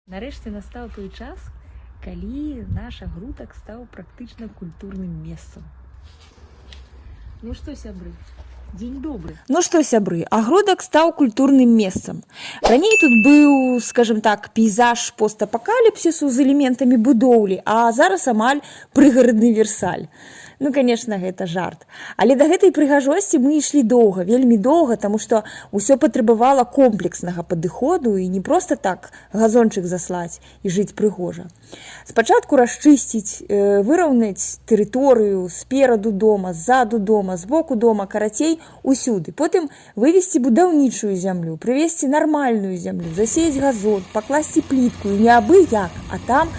Нарэшце настаў той час, калі наш агрутак стаў практычна культурным месцам. Ну што, сябры, дзень добры. Ну што, сябры, агродак стаў культурным месцам. Раней тут быў, скажем так, пейзаж постапакаліпсісу з элементамі будоўлі, а зараз амаль прыгарадны Версаль. Ну, конечно, гэта жарт. Але да гэтай прыгажосці мы ішлі доўга, вельмі доўга, таму што ўсё патрабавала комплекснага падыходу і не проста так газончык заслаць і жыць прыгожа. Спачатку расчысціць, выраўнаць тэрыторыю спераду дома, ззаду дома, збоку дома, карацей, усюды. Потым вывесці будаўнічую зямлю, прывесці нармальную зямлю, засеяць газон, пакласці плітку, і не абы як, а там,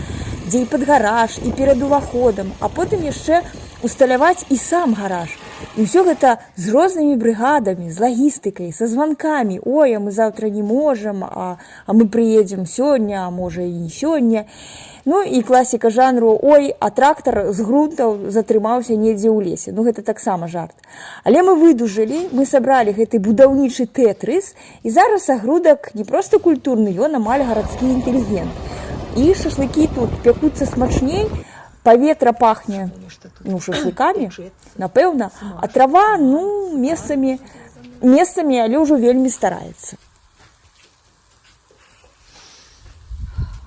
дзе і пад гараж, і перад уваходам, а потым яшчэ усталяваць і сам гараж. І ўсё гэта з рознымі брыгадамі, з лагістыкай, са званкамі. Ой, а мы заўтра не можам, а мы прыедзем сёння, а можа і не сёння. Ну і класіка жанру, ой, а трактар з грунтаў затрымаўся недзе ў лесе. Ну гэта таксама жарт. Але мы выдужалі, мы сабралі гэты будаўнічы тэтрыс, і зараз агрудак не проста культурны, ён амаль гарадскі інтэлігент. І шашлыкі тут пякуцца смачней, паветра пахне, шашлыкамі, напэўна, а трава, месцамі, але ўжо вельмі стараецца.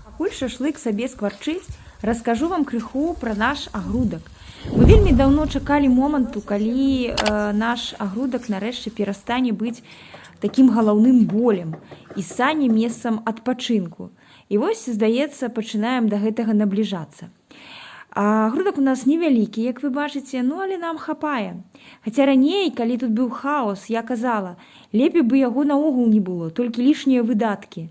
Пакуль шашлык сабе скварчыць, раскажу вам крыху пра наш агрудак. Мы вельмі даўно чакалі моманту, калі наш агрудак нарэшце перастане быць такім галаўным болем і стане месцам адпачынку. І вось, здаецца, пачынаем да гэтага набліжацца. Агрудак у нас невялікі, як вы бачыце, але нам хапае. Хаця раней, калі тут быў хаос, я казала, лепей бы яго наогул не было, толькі лішнія выдаткі.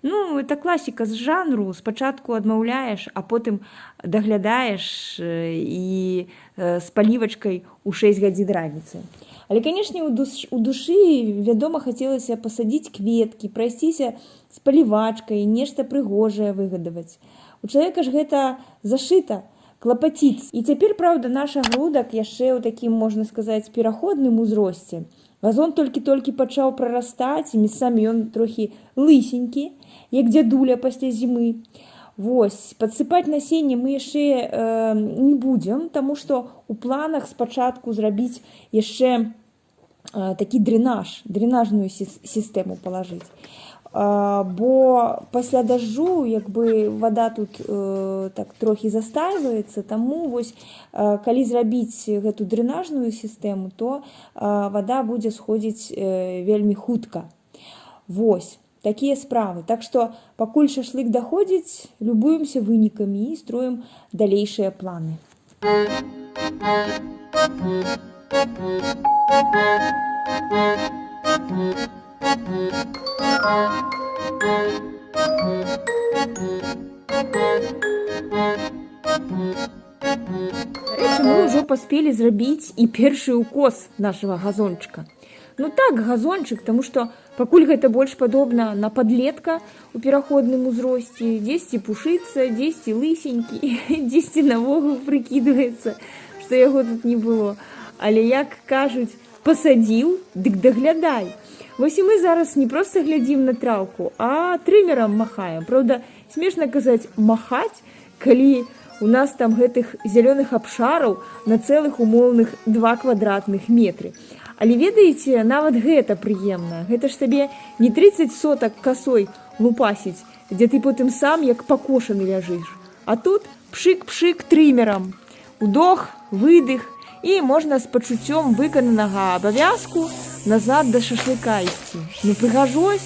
Это класіка з жанру, спачатку адмаўляеш, а потым даглядаеш і з палівачкай у 6 гадзін раніцы. Але, канешне, у душы, вядома, хацелася пасадзіць кветкі, прайсціся з палівачкай, нешта прыгожае выгадаваць. У чалавека ж гэта зашыта, клапаціць. І цяпер, праўда, наш агрудак яшчэ ў такім, можна сказаць, пераходным узросце. Газон толькі-толькі пачаў прарастаць, і месцамі ён трохі лысенькі, як дзядуля пасля зімы. Вось, падсыпаць насенне мы яшчэ не будзем, таму што ў планах спачатку зрабіць яшчэ такі дрэнажную сістэму палажыць. Бо пасля дажджу вада тут так трохі застайваецца, таму вось калі зрабіць гэту дрэнажную сістэму, то вада будзе сходзіць вельмі хутка. Вось, такія справы. Так што пакуль шашлык даходзіць, любуемся вынікамі і строім далейшыя планы. Нарэшце, мы ўжо паспелі зрабіць і першы ўкос нашага газончыка. Так, газончык, таму што пакуль гэта больш падобна на падлетка ў пераходным узросце, дзесьці пушыцца, дзесьці лысенькі, дзесьці навогул прыкідваецца, што яго тут не было. Але, як кажуць, пасадзіў, дык даглядай. Вось і мы зараз не проста глядзім на траўку, а трымерам махаем. Праўда, смешна казаць «махаць», калі у нас там гэтых зялёных абшараў на цэлых умоўных 2 квадратных метры. Але ведаеце, нават гэта прыемна. Гэта ж табе не 30 сотак касой лупасіць, дзе ты потым сам як пакошаны ляжыш. А тут пшык-пшык трымерам. Удох, выдых, і можна з пачуццём выкананага абавязку назад да шашлыка ісці. Прыгажосць.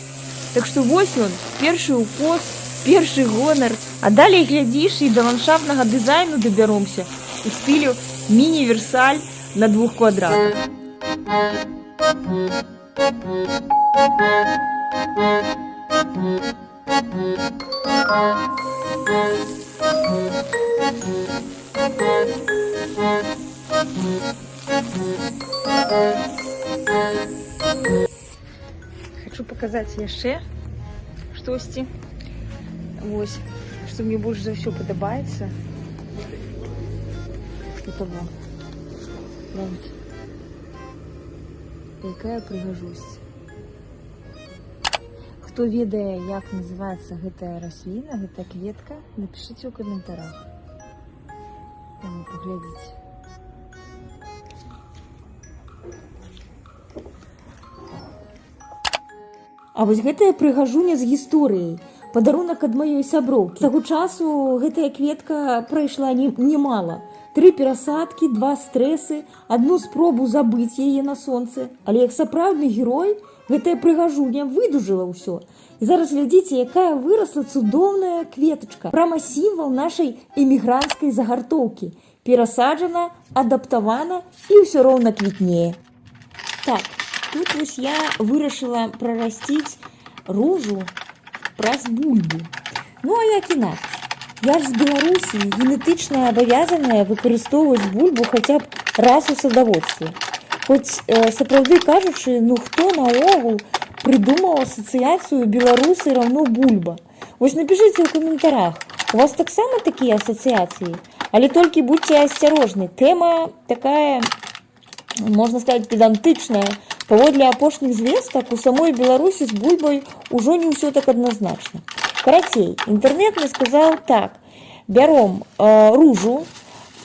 Так што вось ён, першы ўкос, першы гонар. А далей глядзіш, і да ландшафтнага дызайну дабяромся у стылю міні-Версаль на 2 квадратах. Хочу паказаць яшчэ штосьці. Вось, што мне больш за ўсё падабаецца. Того. Якая прыгажосць. Хто ведае, як называецца гэтая расліна, гэтая кветка, напишите ў каментарах. Паглядзіце. А вось гэтая прыгажуня з гісторыяй, падарунак ад маёй сяброўкі. З таго часу гэтая кветка прайшла немала. 3 перасадкі, 2 стрэсы, 1 спробу забыць яе на сонцы. Але як сапраўдны герой, гэтая прыгажуня выдужала ўсё. І зараз глядзіце, якая вырасла цудоўная кветачка. Прама сімвал нашай эмігранцкай загартоўкі. Перасаджана, адаптавана і ўсё роўна квітнее. Так, тут вось я вырашыла прарасціць ружу праз бульбу. Ну а як інакш? Я ж з Беларусі генетычна абавязаная выкарыстоўваць бульбу хаця б раз у садаводстве. Хоць, сапраўды кажучы, ну хто наогул прыдумаў асацыяцыю беларусы раўно бульба? Вось напішыце ў каментарах, у вас таксама такія асацыяцыі? Але толькі будьце асцярожны, тэма такая, можна сказаць, педантычная. Паводле апошніх звестак, у самой Беларусі з бульбай ужо не ўсё так адназначна. Карацей, інтэрнэт мне сказаў так: бяром ружу,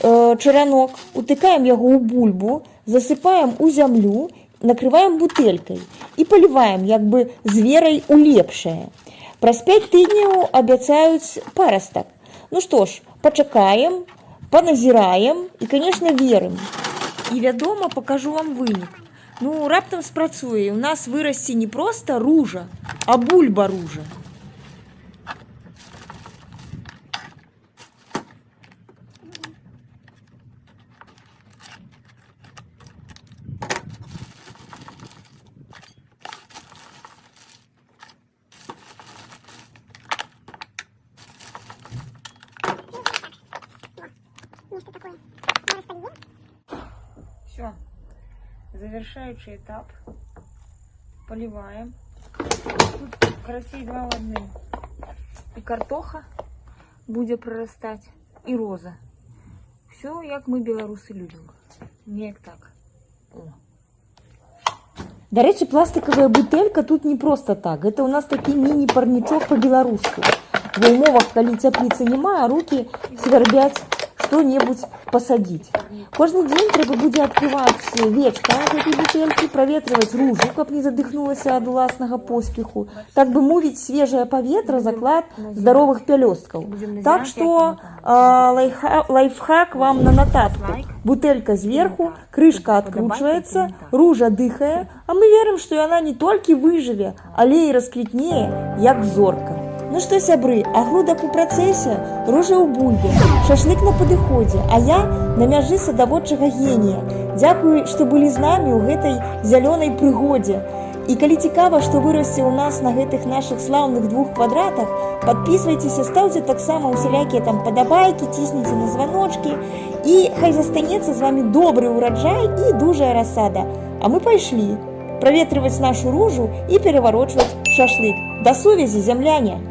чаранок, утыкаем яго ў бульбу, засыпаем у зямлю, накрываем бутэлькай і паліваем як бы з верай у лепшае. Праз 5 тыдняў абяцаюць парастак. Ну што ж, пачакаем, паназіраем і, канешне, верым. І, вядома, пакажу вам вынік. Ну, раптам спрацуе, у нас вырасце не проста ружа, а бульба-ружа. Все, завершающий этап. Поливаем. Тут, карацей, 2 в 1. И картоха будет прорастать, и роза. Все, як мы, белорусы, любим. Неяк так. О. До речі, пластиковая бутелька тут не просто так. Это у нас такий міні-парнічок по-беларуску. В умовах, калі цяпліцы няма, а руки свербять что-нибудь посадить. Кожны дзень трэба будзе адкрываць вечка гэтай бутэлькі, праветрываць ружу, каб не задыхнулася ад уласнага поспеху. Так бы мовіць, свежае паветра заклад здаровых пялёсткаў. Так што лайфхак вам на нататку. Бутэлька зверху, крышка откручваецца, ружа дыхае, а мы верым, што яна не толькі выжыве, але і расквітнее, як зорка. Ну што, сябры, агрудак у працэсе, ружа ў бульбе, шашлык на падыходзе, а я на мяжы садаводчага генія. Дзякуй, што былі з намі ў гэтай зялёнай прыгодзе. І калі цікава, што вырасце ў нас на гэтых нашых слаўных 2 квадратах, падпісвайцеся, стаўце таксама усялякія там падабайкі, цісніце на званочкі, і хай застанецца з вамі добры ўраджай і дужая расада. А мы пайшлі праветрываць нашу ружу і пераварочваць шашлык. Да сувязі, зямляне!